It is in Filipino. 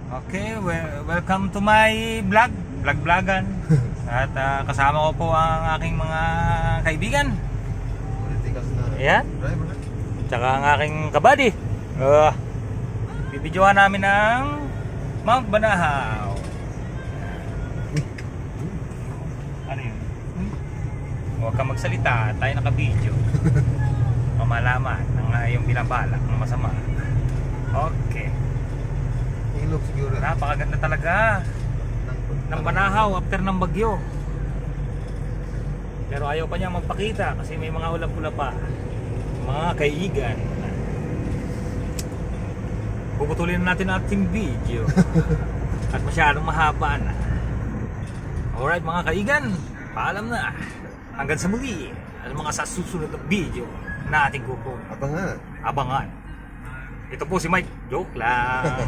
Okay, welcome to my vlogan. At kasama ko po ang aking mga kaibigan. Ayan. Tsaka ang aking kabady. Bibidyohan namin ang Mount Banahaw. Ano yun? Huwag kang magsalita, tayo nakabidyo. Mamalaman ng iyong binabalak ng masama. Okay. Ilog siguro. Napakaganda talaga ng Banahaw after ng bagyo. Pero ayaw pa niya magpakita kasi may mga ulap-ulap pa. Mga kaibigan, puputulin natin ang ating video at masyadong mahaba na. Alright mga kaibigan, paalam na. Hanggang sa muli at mga sa susunod na video na ating kukunin. Abangan. Ito po si Mike. Joke lang.